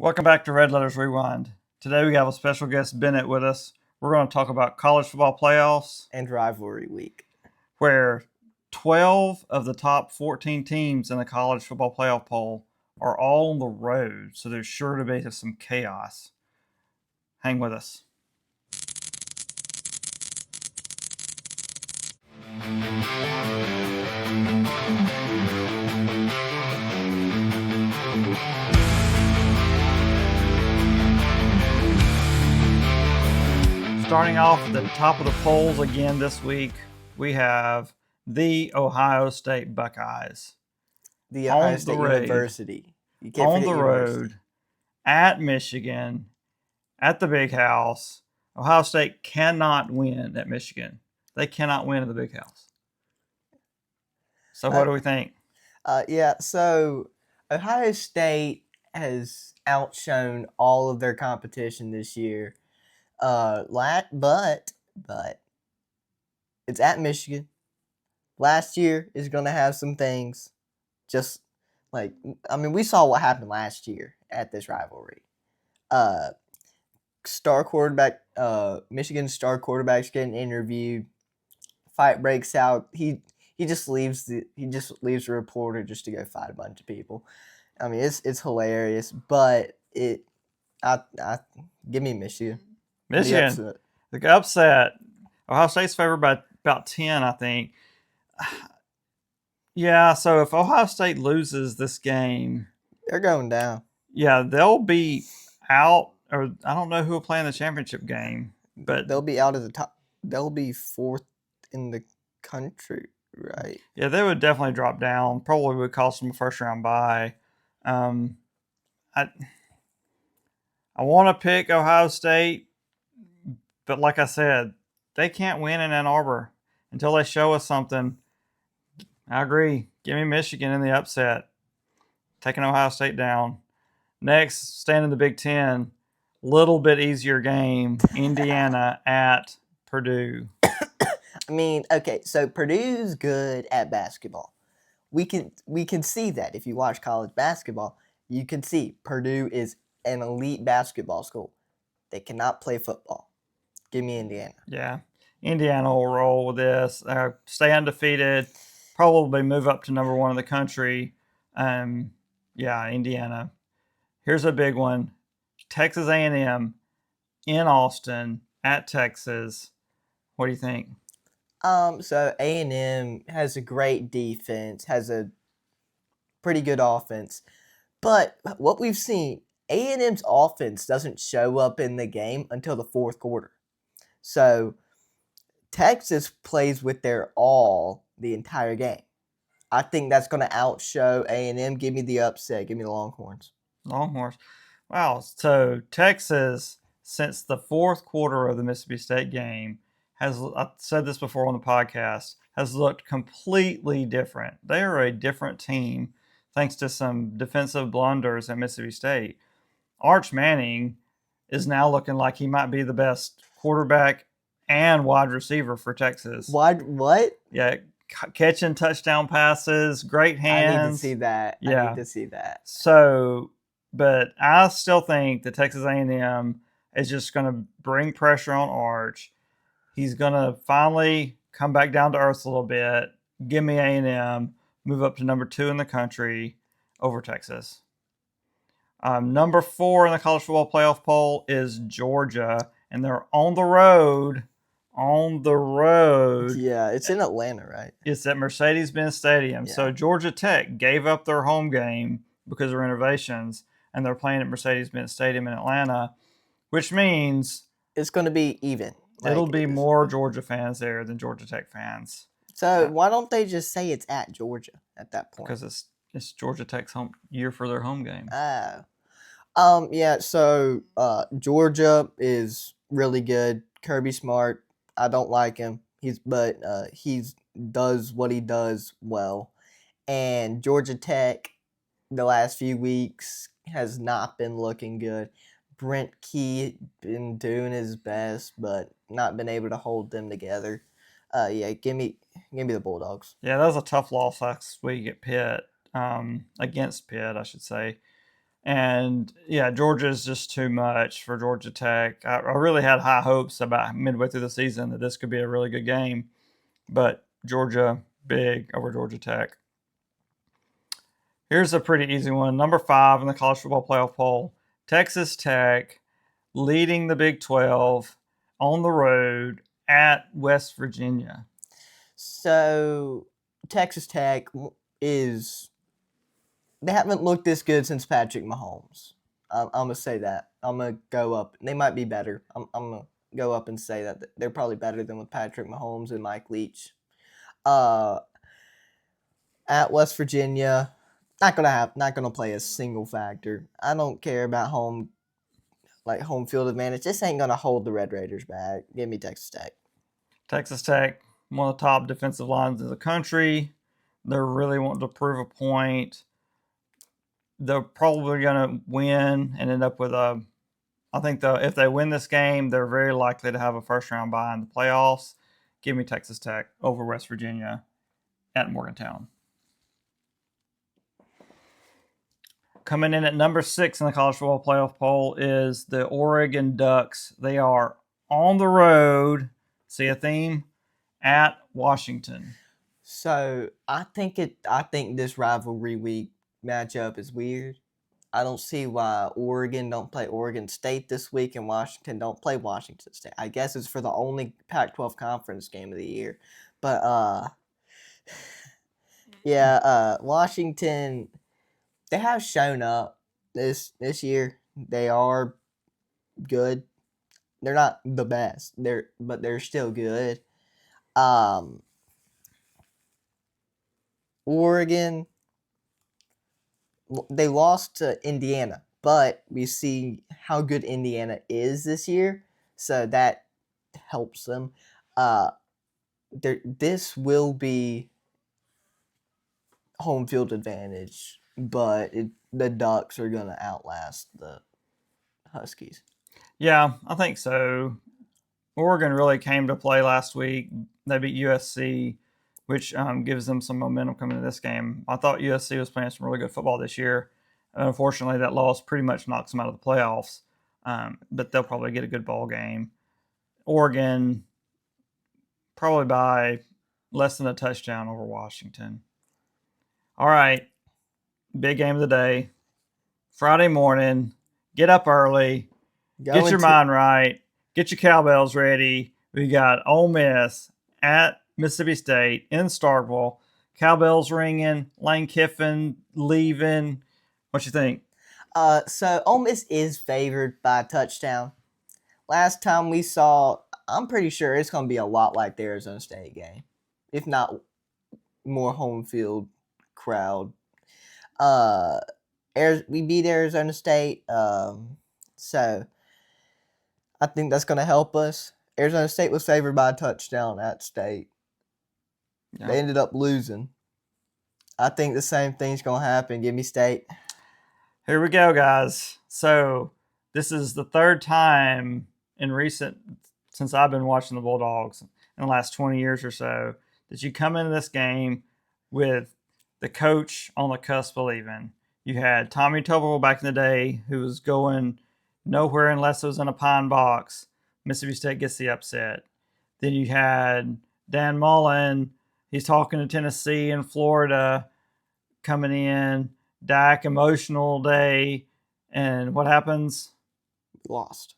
Welcome back to Red Letters Rewind. Today we have a special guest, Bennett, with us. We're going to talk about college football playoffs and Rivalry week, where 12 of the top 14 teams in the college football playoff poll are all on the road, so there's sure to be some chaos. Hang with us. Starting off at the top of the polls again this week, we have the Ohio State Buckeyes. The Ohio State University. You can't on the road, at Michigan, at the Big House. Ohio State cannot win at Michigan. They cannot win at the Big House. So what do we think? So Ohio State has outshone all of their competition this year. But it's at Michigan. Last year is going to have some things. We saw what happened last year at this rivalry. Star quarterback, Michigan's star quarterback's getting interviewed. Fight breaks out. He just leaves the reporter just to go fight a bunch of people. I mean, it's hilarious, but give me Michigan. Michigan, the upset. Ohio State's favored by about 10, I think. Yeah, so if Ohio State loses this game, they're going down. Yeah, they'll be out, or I don't know who will play in the championship game, but they'll be out of the top. They'll be fourth in the country, right? Yeah, they would definitely drop down. Probably would cost them a first round bye. I want to pick Ohio State, but like I said, they can't win in Ann Arbor until they show us something. I agree. Give me Michigan in the upset. Taking Ohio State down. Next, staying in the Big Ten, little bit easier game. Indiana at Purdue. I mean, okay, so Purdue's good at basketball. We can see that if you watch college basketball. You can see Purdue is an elite basketball school. They cannot play football. Give me Indiana. Yeah, Indiana will roll with this. Stay undefeated. Probably move up to number 1 in the country. Indiana. Here's a big one. Texas A&M in Austin at Texas. What do you think? So A&M has a great defense, has a pretty good offense. But what we've seen, A&M's offense doesn't show up in the game until the fourth quarter. So Texas plays with their all the entire game. I think that's going to outshow A&M. Give me the upset. Give me the Longhorns. Longhorns. Wow. So Texas, since the fourth quarter of the Mississippi State game, I've said this before on the podcast, has looked completely different. They are a different team thanks to some defensive blunders at Mississippi State. Arch Manning is now looking like he might be the best quarterback and wide receiver for Texas. What? Yeah, catching touchdown passes, great hands. I need to see that. Yeah. I need to see that. So, but I still think that Texas A&M is just going to bring pressure on Arch. He's going to finally come back down to earth a little bit. Give me A&M, move up to number 2 in the country over Texas. Number 4 in the college football playoff poll is Georgia, and they're on the road. Yeah, it's in Atlanta, right? It's at Mercedes-Benz Stadium. Yeah. So Georgia Tech gave up their home game because of renovations, and they're playing at Mercedes-Benz Stadium in Atlanta, which means it's going to be even. It'll be more Georgia fans there than Georgia Tech fans. So why don't they just say it's at Georgia at that point? Because it's Georgia Tech's home year for their home game. So Georgia is really good. Kirby Smart, I don't like him. He does what he does well. And Georgia Tech, the last few weeks, has not been looking good. Brent Key been doing his best, but not been able to hold them together. Give me the Bulldogs. Yeah, that was a tough loss last week at Pitt, against Pitt, I should say. And yeah, Georgia is just too much for Georgia Tech. I really had high hopes about midway through the season that this could be a really good game, but Georgia big over Georgia Tech. Here's a pretty easy one. Number 5 in the college football playoff poll, Texas Tech leading the Big 12 on the road at West Virginia. So Texas Tech is they haven't looked this good since Patrick Mahomes. I'm gonna say that. I'm gonna go up. They might be better. I'm gonna go up and say that they're probably better than with Patrick Mahomes and Mike Leach. At West Virginia, not gonna play a single factor. I don't care about home field advantage. This ain't gonna hold the Red Raiders back. Give me Texas Tech. Texas Tech, one of the top defensive lines in the country. They're really wanting to prove a point. They're probably going to win and end up with a. I think if they win this game, they're very likely to have a first round bye in the playoffs. Give me Texas Tech over West Virginia at Morgantown. Coming in at number 6 in the college football playoff poll is the Oregon Ducks. They are on the road. See a theme? At Washington. So I think this rivalry week matchup is weird. I don't see why Oregon don't play Oregon State this week and Washington don't play Washington State. I guess it's for the only Pac-12 conference game of the year. But Washington, they have shown up this year. They are good. They're not the best. But they're still good. Oregon, they lost to Indiana, but we see how good Indiana is this year, so that helps them. This will be home field advantage, but the Ducks are going to outlast the Huskies. Yeah, I think so. Oregon really came to play last week. They beat USC, which gives them some momentum coming into this game. I thought USC was playing some really good football this year. Unfortunately, that loss pretty much knocks them out of the playoffs, but they'll probably get a good ball game. Oregon, probably by less than a touchdown over Washington. All right, big game of the day. Friday morning, get up early, get your mind right, get your cowbells ready. We got Ole Miss at Mississippi State in Starkville. Cowbells ringing, Lane Kiffin leaving. What you think? So Ole Miss is favored by a touchdown. Last time we saw, I'm pretty sure it's going to be a lot like the Arizona State game, if not more home field crowd. We beat Arizona State, so I think that's going to help us. Arizona State was favored by a touchdown at State. Yeah. They ended up losing. I think the same thing's going to happen. Give me State. Here we go, guys. So this is the third time since I've been watching the Bulldogs in the last 20 years or so, that you come into this game with the coach on the cusp of leaving. You had Tommy Tuberville back in the day, who was going nowhere unless it was in a pine box. Mississippi State gets the upset. Then you had Dan Mullen. He's talking to Tennessee and Florida coming in. Dak, emotional day. And what happens? Lost.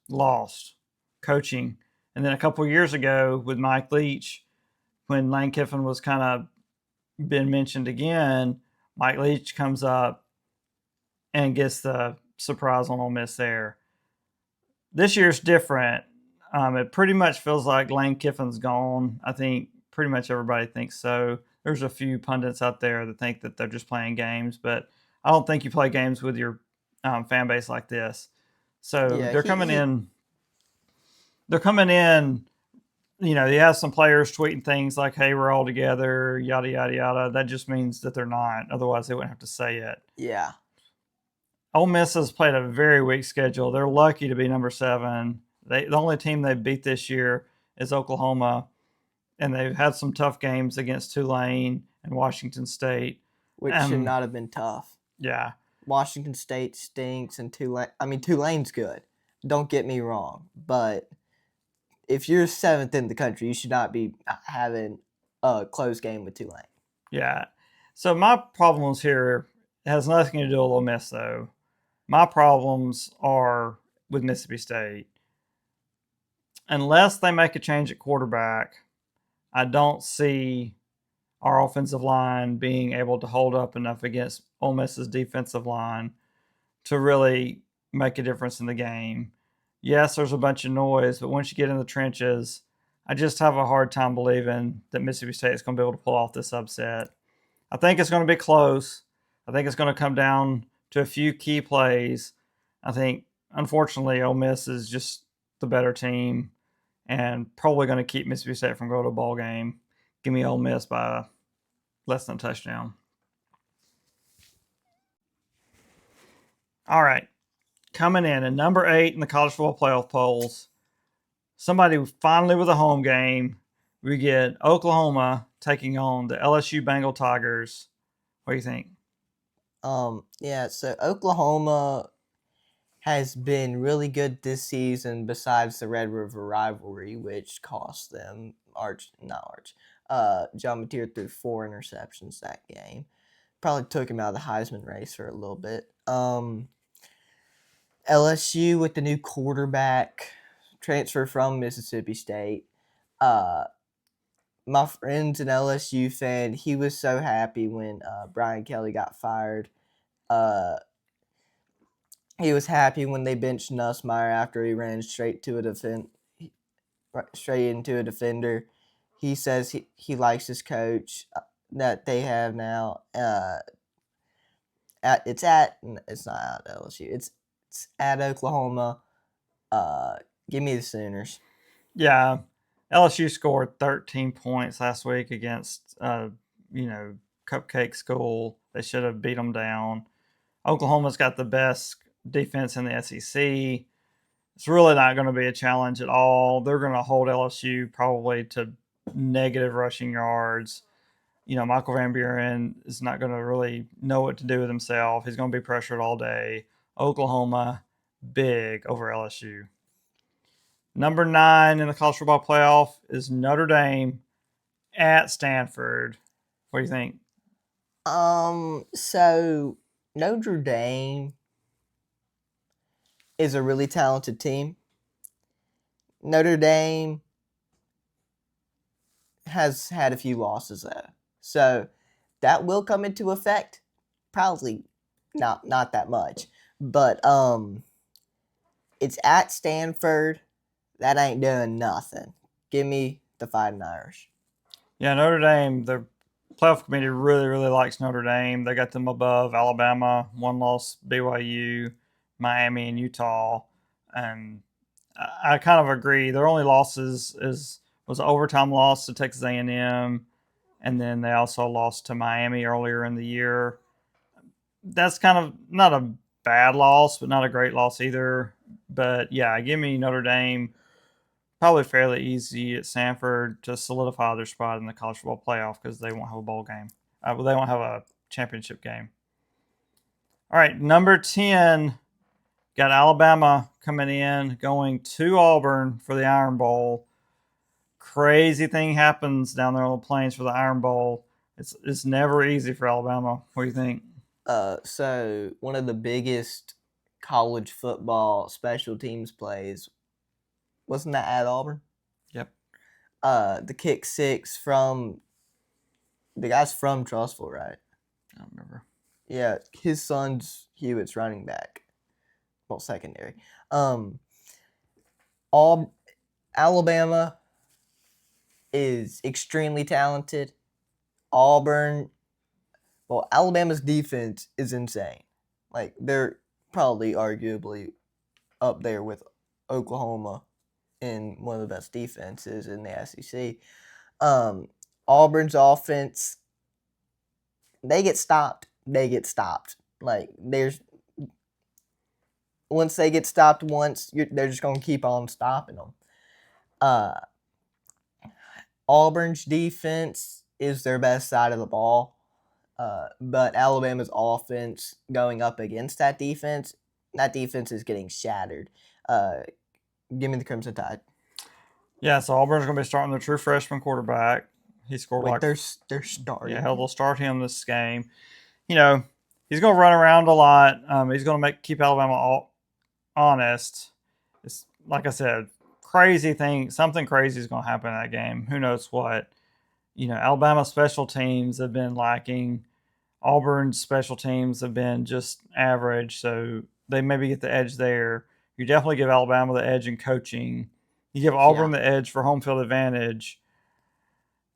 Coaching. And then a couple years ago with Mike Leach, when Lane Kiffin was kind of been mentioned again, Mike Leach comes up and gets the surprise on Ole Miss there. This year's different. It pretty much feels like Lane Kiffin's gone. I think pretty much everybody thinks so. There's a few pundits out there that think that they're just playing games, but I don't think you play games with your fan base like this. So yeah, they're coming in. They're coming in. You know, you have some players tweeting things like, "Hey, we're all together," yada yada yada. That just means that they're not. Otherwise, they wouldn't have to say it. Yeah. Ole Miss has played a very weak schedule. They're lucky to be number 7. The only team they've beat this year is Oklahoma, and they've had some tough games against Tulane and Washington State, which should not have been tough. Yeah, Washington State stinks, and Tulane's good. Don't get me wrong, but if you're 7th in the country, you should not be having a close game with Tulane. Yeah. So my problems here has nothing to do with Ole Miss though. My problems are with Mississippi State. Unless they make a change at quarterback, I don't see our offensive line being able to hold up enough against Ole Miss's defensive line to really make a difference in the game. Yes, there's a bunch of noise, but once you get in the trenches, I just have a hard time believing that Mississippi State is going to be able to pull off this upset. I think it's going to be close. I think it's going to come down to a few key plays. I think, unfortunately, Ole Miss is just the better team and probably going to keep Mississippi State from going to a ball game. Give me Ole Miss by less than a touchdown. All right. Coming in at number 8 in the college football playoff polls, somebody finally with a home game. We get Oklahoma taking on the LSU Bengal Tigers. What do you think? Yeah, so Oklahoma has been really good this season besides the Red River rivalry, which cost them John Mateer threw 4 interceptions that game. Probably took him out of the Heisman race for a little bit. LSU with the new quarterback, transfer from Mississippi State. My friend's an LSU fan. He was so happy when Brian Kelly got fired. He was happy when they benched Nussmeier after he ran straight into a defender. He says he likes his coach that they have now. It's not at LSU. It's at Oklahoma. Give me the Sooners. Yeah, LSU scored 13 points last week against, Cupcake School. They should have beat them down. Oklahoma's got the best defense in the SEC. It's really not going to be a challenge at all. They're going to hold LSU probably to negative rushing yards. Michael Van Buren is not going to really know what to do with himself. He's going to be pressured all day. Oklahoma, big over LSU. Number 9 in the college football playoff is Notre Dame at Stanford. What do you think? So Notre Dame is a really talented team. Notre Dame has had a few losses though, so that will come into effect. Probably not that much, but it's at Stanford. That ain't doing nothing. Give me the Fighting Irish. Yeah, Notre Dame, the playoff committee really, really likes Notre Dame. They got them above Alabama, one loss BYU, Miami, and Utah. And I kind of agree. Their only losses was an overtime loss to Texas A&M, and then they also lost to Miami earlier in the year. That's kind of not a bad loss, but not a great loss either. But yeah, give me Notre Dame. Probably fairly easy at Stanford to solidify their spot in the college football playoff because they won't have a bowl game. They won't have a championship game. All right, number 10, got Alabama coming in, going to Auburn for the Iron Bowl. Crazy thing happens down there on the plains for the Iron Bowl. It's never easy for Alabama. What do you think? So one of the biggest college football special teams plays, wasn't that at Auburn? Yep. The kick 6 from the guy's from Trussville, right? I don't remember. Yeah, his son's Hewitt's running back. Well, secondary. Alabama is extremely talented. Alabama's defense is insane. Like, they're probably arguably up there with Oklahoma in one of the best defenses in the SEC. Auburn's offense, they get stopped. Like, once they get stopped once, they're just going to keep on stopping them. Auburn's defense is their best side of the ball. But Alabama's offense going up against that defense is getting shattered. Give me the Crimson Tide. Yeah, so Auburn's going to be starting their true freshman quarterback. He scored Wait, like they're starting. yeah, hell, they'll start him this game. You know, he's going to run around a lot. He's going to keep Alabama honest. It's like I said, crazy thing. Something crazy is going to happen in that game. Who knows what? Alabama special teams have been lacking. Auburn's special teams have been just average, so they maybe get the edge there. You definitely give Alabama the edge in coaching. You give Auburn the edge for home field advantage.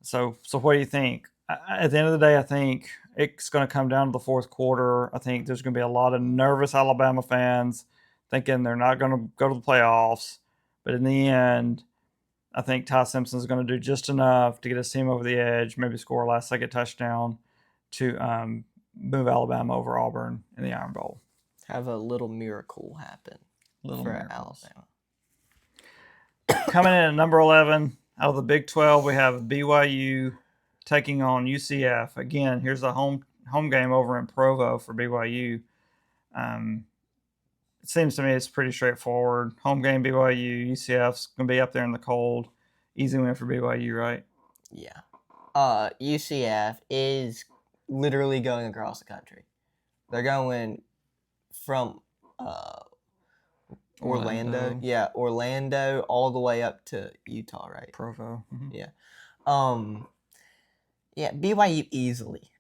So what do you think? At the end of the day, I think it's going to come down to the fourth quarter. I think there's going to be a lot of nervous Alabama fans thinking they're not going to go to the playoffs. But in the end, I think Ty Simpson is going to do just enough to get his team over the edge, maybe score a last-second touchdown to move Alabama over Auburn in the Iron Bowl. Have a little miracle happen for Alabama. Coming in at number 11, out of the Big 12, we have BYU taking on UCF. Again, here's a home game over in Provo for BYU. It seems to me it's pretty straightforward. Home game BYU, UCF's going to be up there in the cold. Easy win for BYU, right? Yeah. UCF is literally going across the country. They're going from Orlando. Yeah, Orlando all the way up to Utah, right? Provo. Mm-hmm. Yeah. Yeah, BYU easily.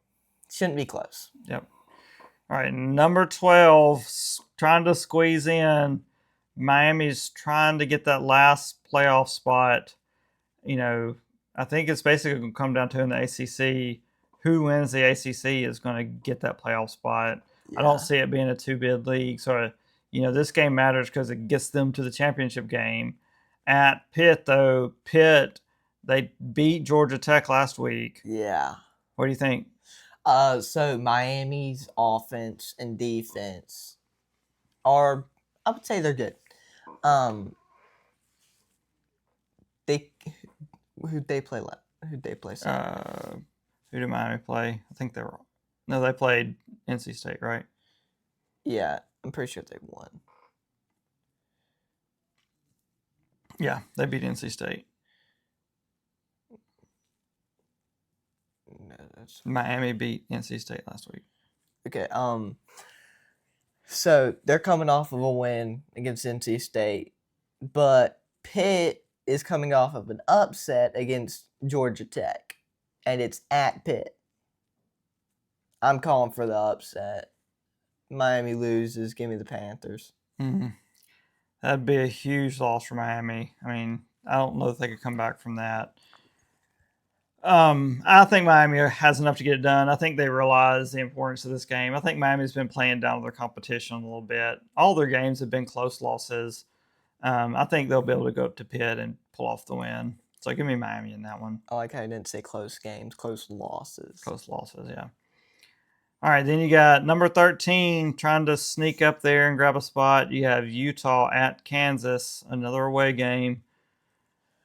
Shouldn't be close. Yep. All right, number 12, trying to squeeze in. Miami's trying to get that last playoff spot. I think it's basically going to come down to in the ACC. Who wins the ACC is going to get that playoff spot. Yeah. I don't see it being a two-bid league. So, this game matters because it gets them to the championship game. At Pitt, though, they beat Georgia Tech last week. Yeah. What do you think? So Miami's offense and defense are, I would say they're good. Who'd they play? Who did Miami play? I think they played NC State, right? Yeah, I'm pretty sure they won. Yeah, they beat NC State. No, Miami beat NC State last week. Okay. So they're coming off of a win against NC State, but Pitt is coming off of an upset against Georgia Tech, and it's at Pitt. I'm calling for the upset. Miami loses. Give me the Panthers. Mm-hmm. That'd be a huge loss for Miami. I mean, I don't know if they could come back from that. I think Miami has enough to get it done. I think they realize the importance of this game. I think Miami's been playing down their competition a little bit. All their games have been close losses. I think they'll be able to go up to Pitt and pull off the win. So give me Miami in that one. I like how I didn't say close games, close losses. Close losses, yeah. All right, then you got number 13 trying to sneak up there and grab a spot. You have Utah at Kansas, another away game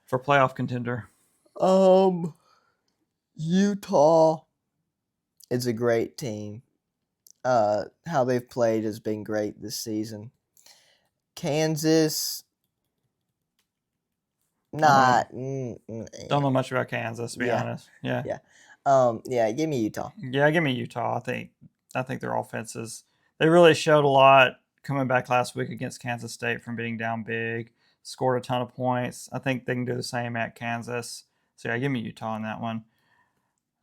for playoff contender. Utah is a great team. How they've played has been great this season. Kansas, don't know much about Kansas, to be honest. Yeah. Give me Utah. Yeah, give me Utah. I think their offenses, they really showed a lot coming back last week against Kansas State from being down big, scored a ton of points. I think they can do the same at Kansas. So yeah, give me Utah on that one.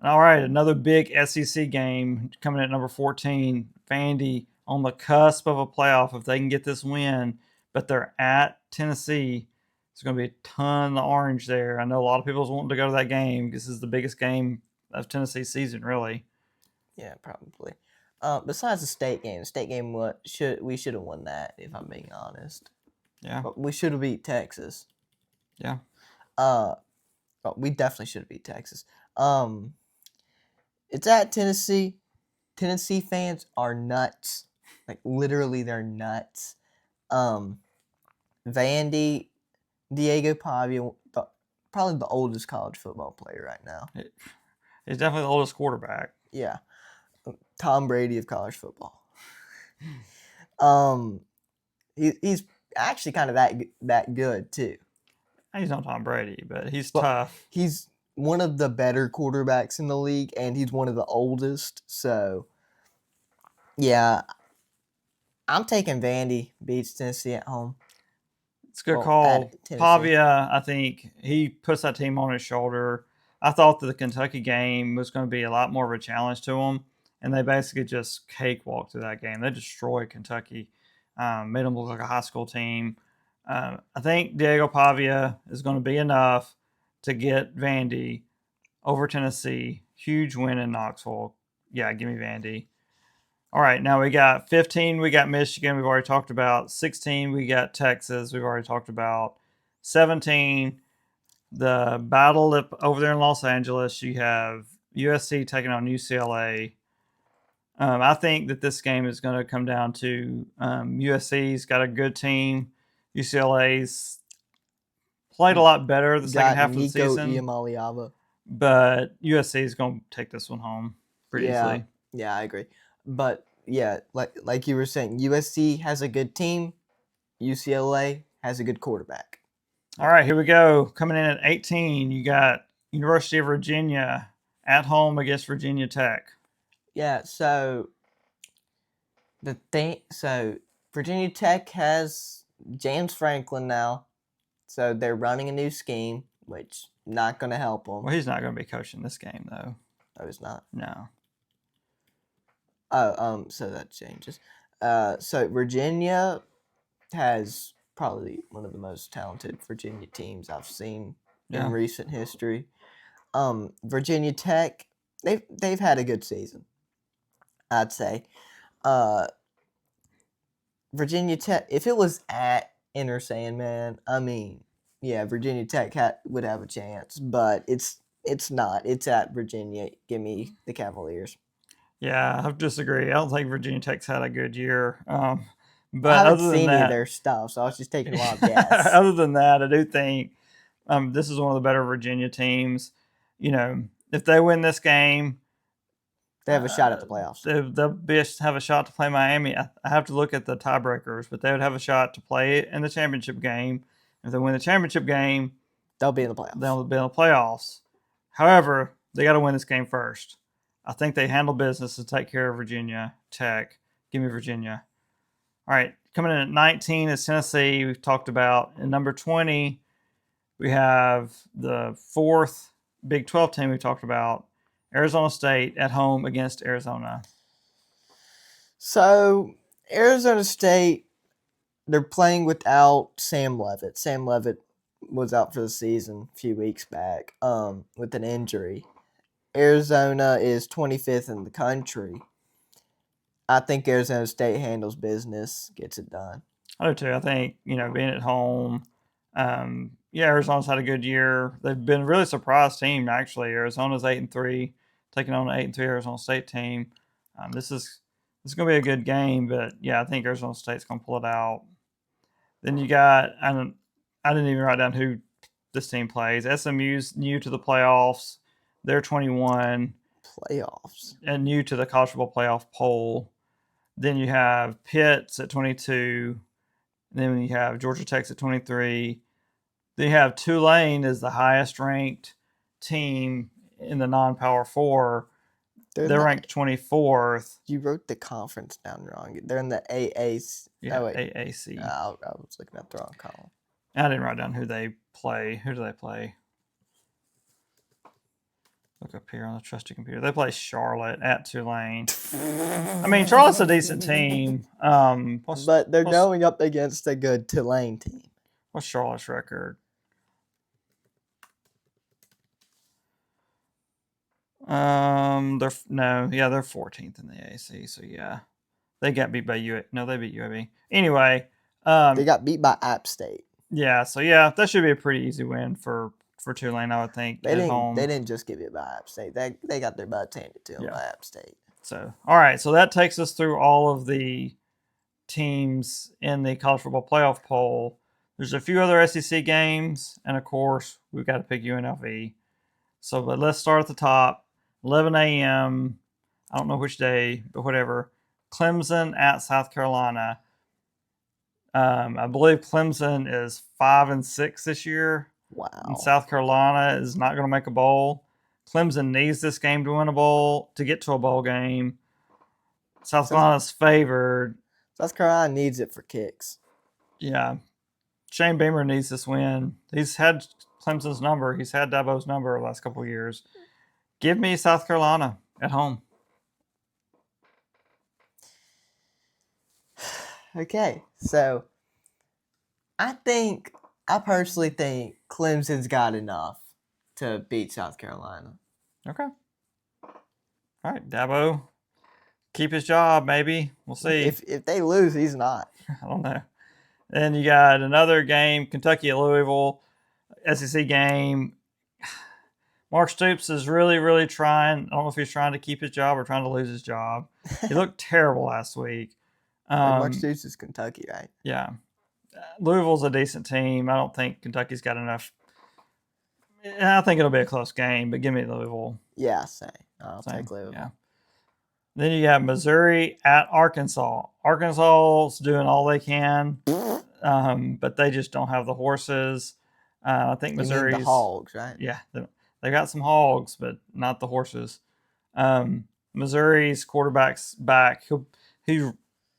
All right, another big SEC game coming at number 14. Vandy on the cusp of a playoff if they can get this win, but they're at Tennessee. There's going to be a ton of orange there. I know a lot of people's wanting to go to that game. This is the biggest game of Tennessee's season, really. Yeah, probably. Besides the state game, we should have won that, if I'm being honest. Yeah. But we should have beat Texas. Yeah. We definitely should have beat Texas. It's at Tennessee. Tennessee fans are nuts. Like, literally, they're nuts. Vandy, Diego Pavia, probably the oldest college football player right now. He's definitely the oldest quarterback. Yeah. Tom Brady of college football. He's actually kind of that good too. He's not Tom Brady, but he's But tough. He's one of the better quarterbacks in the league, and he's one of the oldest. So, yeah, I'm taking Vandy beats Tennessee at home. It's a good Well, call. at Tennessee. Pavia, I think he puts that team on his shoulder. I thought that the Kentucky game was going to be a lot more of a challenge to them, and they basically just cakewalked through that game. They destroyed Kentucky, made them look like a high school team. I think Diego Pavia is going to be enough to get Vandy over Tennessee. Huge win in Knoxville. Yeah, give me Vandy. All right, now we got 15, we got Michigan, we've already talked about. 16, we got Texas, we've already talked about. 17, the battle over there in Los Angeles, you have USC taking on UCLA. I think that this game is going to come down to USC's got a good team. UCLA's played a lot better the second half of the season. Iamaleava. But USC is going to take this one home pretty easily. Yeah, I agree. But yeah, like you were saying, USC has a good team. UCLA has a good quarterback. All right, here we go. Coming in at 18, you got University of Virginia at home against Virginia Tech. Yeah, so Virginia Tech has James Franklin now. So they're running a new scheme, which not going to help them. Well, he's not going to be coaching this game, though. Oh, he's not? No. Oh, so that changes. So Virginia has probably one of the most talented Virginia teams I've seen in recent history. Virginia Tech, they've had a good season, I'd say. Virginia Tech, if it was at Inner Sandman, I mean, yeah, Virginia Tech would have a chance, but it's not. It's at Virginia. Give me the Cavaliers. Yeah, I disagree. I don't think Virginia Tech's had a good year. But I haven't other than seen that, any of their stuff, so I was just taking a wild guess. Other than that, I do think this is one of the better Virginia teams. You know, if they win this game, they have a shot at the playoffs. They'll have a shot to play Miami. I have to look at the tiebreakers, but they would have a shot to play in the championship game. If they win the championship game, they'll be in the playoffs. They'll be in the playoffs. However, they got to win this game first. I think they handle business to take care of Virginia Tech. Give me Virginia. All right, coming in at 19 is Tennessee. We've talked about. And number 20, we have the fourth Big 12 team we talked about, Arizona State at home against Arizona. So, Arizona State, they're playing without Sam Leavitt. Sam Leavitt was out for the season a few weeks back with an injury. Arizona is 25th in the country. I think Arizona State handles business, gets it done. I do too. I think, being at home, Arizona's had a good year. They've been a really surprised team, actually. Arizona's 8-3, taking on an 8-3 Arizona State team. This is going to be a good game, but yeah, I think Arizona State's going to pull it out. Then you got, I didn't even write down who this team plays. SMU's new to the playoffs. They're 21. Playoffs. And new to the college football playoff poll. Then you have Pitt's at 22. Then you have Georgia Tech's at 23. Then you have Tulane as the highest ranked team in the non-power 4. They're ranked 24th. You wrote the conference down wrong. They're in the AAC. Yeah, AAC. I was looking at the wrong column. I didn't write down who they play. Who do they play? Look up here on the trusty computer. They play Charlotte at Tulane. I mean, Charlotte's a decent team. But they're going up against a good Tulane team. What's Charlotte's record? They're 14th in the AAC. So yeah, they got beat by they beat UAB. Anyway, they got beat by App State. Yeah, so yeah, that should be a pretty easy win for Tulane, I would think. They didn't just give it by App State. They got their butts handed to them by App State. So all right, so that takes us through all of the teams in the college football playoff poll. There's a few other SEC games, and of course, we've got to pick UNLV. So, but let's start at the top. 11 a.m. I don't know which day, but whatever. Clemson at South Carolina. I believe Clemson is 5-6 this year. Wow. And South Carolina is not going to make a bowl. Clemson needs this game to win a bowl, to get to a bowl game. South Carolina's favored. South Carolina needs it for kicks. Yeah. Shane Beamer needs this win. He's had Clemson's number. He's had Dabo's number the last couple of years. Give me South Carolina at home. Okay, so I personally think Clemson's got enough to beat South Carolina. Okay. All right, Dabo. Keep his job, maybe. We'll see. If they lose, he's not. I don't know. Then you got another game, Kentucky at Louisville, SEC game. Mark Stoops is really, really trying. I don't know if he's trying to keep his job or trying to lose his job. He looked terrible last week. Mark Stoops is Kentucky, right? Yeah. Louisville's a decent team. I don't think Kentucky's got enough. I think it'll be a close game, but give me Louisville. Yeah, I'll take Louisville. Yeah. Then you got Missouri at Arkansas. Arkansas's doing all they can, but they just don't have the horses. I think Missouri's the hogs, right? Yeah, they got some hogs, but not the horses. Missouri's quarterback's back. He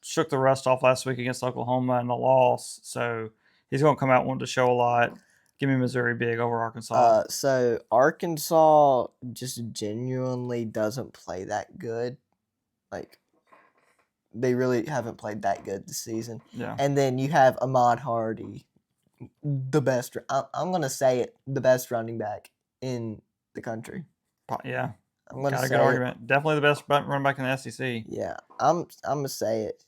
shook the rust off last week against Oklahoma in the loss, so he's going to come out wanting to show a lot. Give me Missouri big over Arkansas. So Arkansas just genuinely doesn't play that good. Like, they really haven't played that good this season. Yeah. And then you have Ahmad Hardy, the best. I'm gonna say it, the best running back in the country. Yeah. I'm gonna got a say good argument. Definitely the best running back in the SEC. Yeah, I'm gonna say it.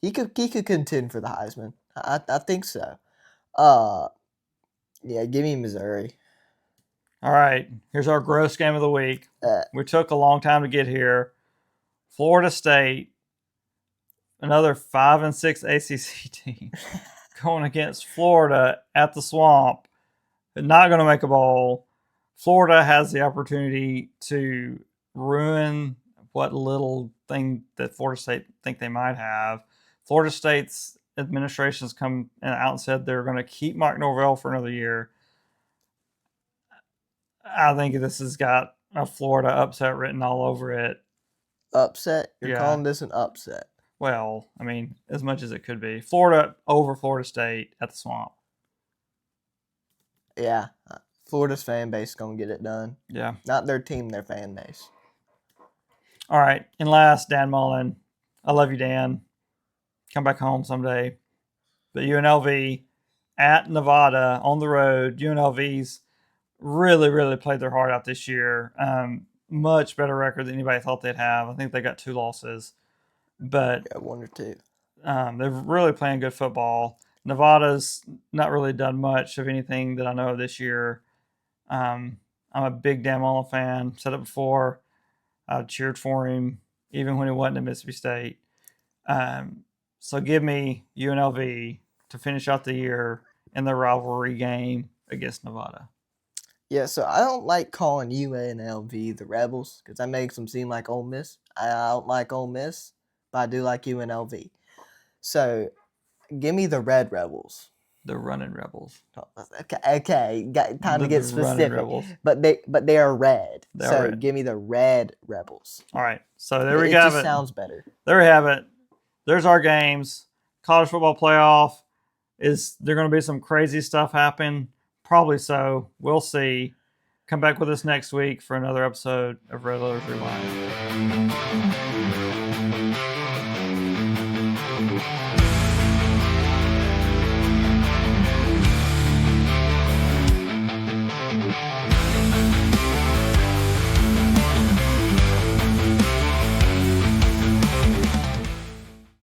He could contend for the Heisman. I think so. Yeah, give me Missouri. All right, here's our gross game of the week. We took a long time to get here. Florida State, another 5-6 ACC team, going against Florida at the Swamp. Not going to make a bowl. Florida has the opportunity to ruin what little thing that Florida State think they might have. Florida State's administration's come out and said they're going to keep Mike Norvell for another year. I think this has got a Florida upset written all over it. Upset? You're calling this an upset? Well, I mean, as much as it could be. Florida over Florida State at the Swamp. Yeah. Florida's fan base is going to get it done. Yeah. Not their team, their fan base. All right. And last, Dan Mullen. I love you, Dan. Come back home someday. But UNLV at Nevada on the road. UNLV's really, really played their heart out this year. Much better record than anybody thought they'd have. I think they got 2 losses. But yeah, 1 or 2. They're really playing good football. Nevada's not really done much of anything that I know of this year. I'm a big Dan Mullen fan. Said it before. I cheered for him even when he wasn't at Mississippi State. So give me UNLV to finish out the year in the rivalry game against Nevada. Yeah, so I don't like calling UNLV the Rebels because that makes them seem like Ole Miss. I don't like Ole Miss, but I do like UNLV. So give me the Red Rebels. The Running Rebels. Okay. Got time to get specific. Rebels. But they are red. They are red. Give me the Red Rebels. All right. So there we go. It just sounds better. There we have it. There's our games. College football playoff is there going to be some crazy stuff happen? Probably so. We'll see. Come back with us next week for another episode of Red Letters Rewind.